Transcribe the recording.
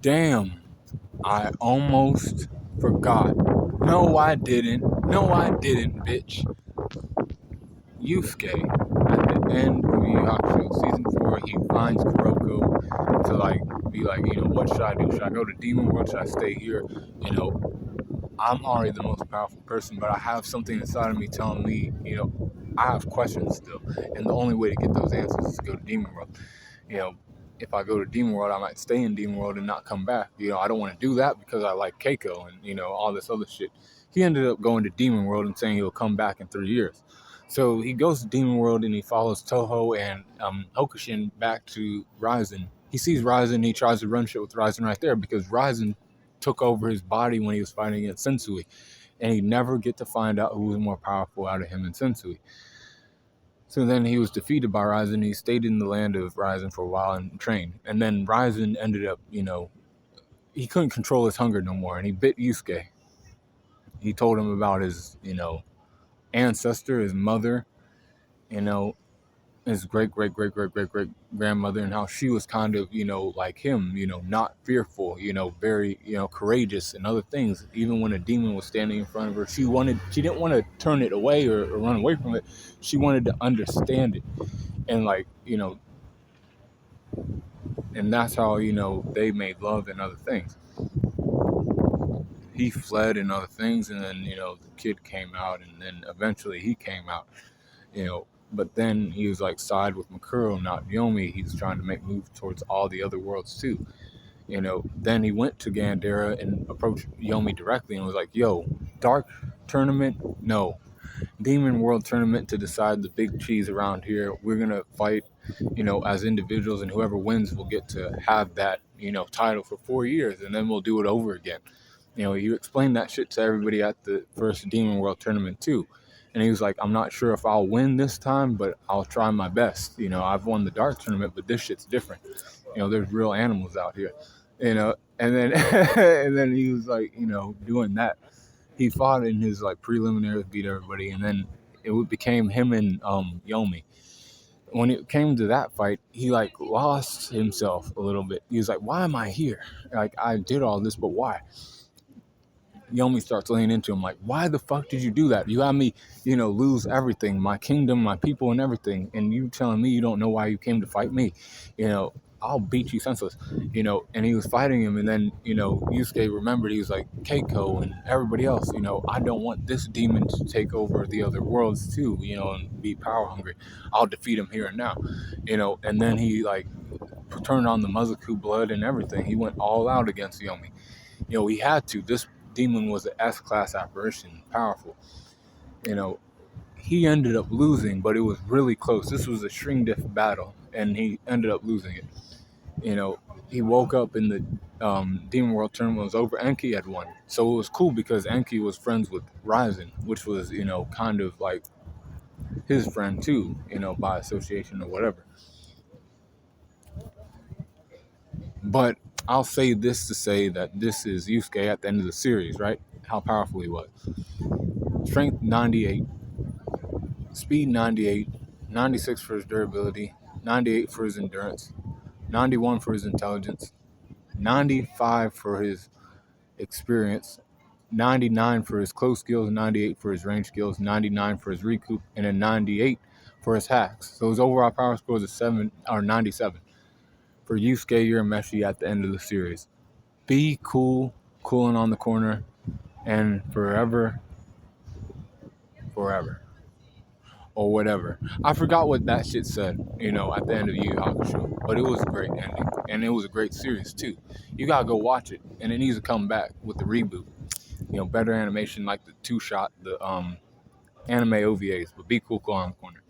Damn, I almost forgot. No, I didn't. No, I didn't, bitch. Yusuke, at the end of Yu Yu Hakusho Season 4, he finds Kuroko to be like, what should I do? Should I go to Demon World? Should I stay here? I'm already the most powerful person, but I have something inside of me telling me, I have questions still. And the only way to get those answers is to go to Demon World. If I go to Demon World, I might stay in Demon World and not come back. I don't want to do that because I like Keiko and, all this other shit. He ended up going to Demon World and saying he'll come back in 3 years. So he goes to Demon World and he follows Toho and Hokushin back to Ryzen. He sees Ryzen, he tries to run shit with Ryzen right there because Ryzen took over his body when he was fighting against Sensui. And he'd never get to find out who was more powerful out of him and Sensui. So then he was defeated by Ryzen. He stayed in the land of Ryzen for a while and trained. And then Ryzen ended up, he couldn't control his hunger no more. And he bit Yusuke. He told him about his, ancestor, his mother, his great grandmother, and how she was kind of, like him, not fearful, very, courageous and other things. Even when a demon was standing in front of her, she didn't want to turn it away or run away from it. She wanted to understand it. And and that's how, they made love and other things. He fled and other things, and then, the kid came out, and then eventually he came out, but then he was like side with Makuro, not Yomi. He was trying to make moves towards all the other worlds too. Then he went to Gandera and approached Yomi directly and was like, yo, Dark Tournament? No. Demon World Tournament to decide the big cheese around here. We're going to fight, as individuals, and whoever wins will get to have that, title for 4 years, and then we'll do it over again. You explained that shit to everybody at the first Demon World Tournament too. And he was like, I'm not sure if I'll win this time, but I'll try my best. I've won the Dark Tournament, but this shit's different. There's real animals out here. And then and then he was like, doing that. He fought in his preliminaries, beat everybody, and then it became him and Yomi. When it came to that fight, he lost himself a little bit. He was like, why am I here? I did all this, but why? Yomi starts laying into him like, why the fuck did you do that? You had me, lose everything, my kingdom, my people, and everything, and you telling me you don't know why you came to fight me? I'll beat you senseless. And he was fighting him, and then, Yusuke remembered. He was like, Keiko and everybody else, I don't want this demon to take over the other worlds too, and be power hungry. I'll defeat him here and now, and then he turned on the Muzaku blood and everything. He went all out against Yomi. He had to. This demon was an S-class apparition, powerful. He ended up losing, but it was really close. This was a string diff battle, and he ended up losing it. He woke up in the Demon World Tournament was over. Enki had won. So it was cool because Enki was friends with Ryzen, which was, kind of like his friend too, by association or whatever. But I'll say this to say that this is Yusuke at the end of the series, right? How powerful he was. Strength 98, speed 98, 96 for his durability, 98 for his endurance, 91 for his intelligence, 95 for his experience, 99 for his close skills, 98 for his range skills, 99 for his recoup, and then 98 for his hacks. So his overall power score is 97. For Yusuke Urameshi at the end of the series. Be cool, cooling on the corner, and forever, or whatever. I forgot what that shit said, at the end of Yu Yu Hakusho, but it was a great ending, and it was a great series too. You gotta go watch it, and it needs to come back with the reboot. Better animation like the two-shot, the anime OVAs, but be cool, cooling on the corner.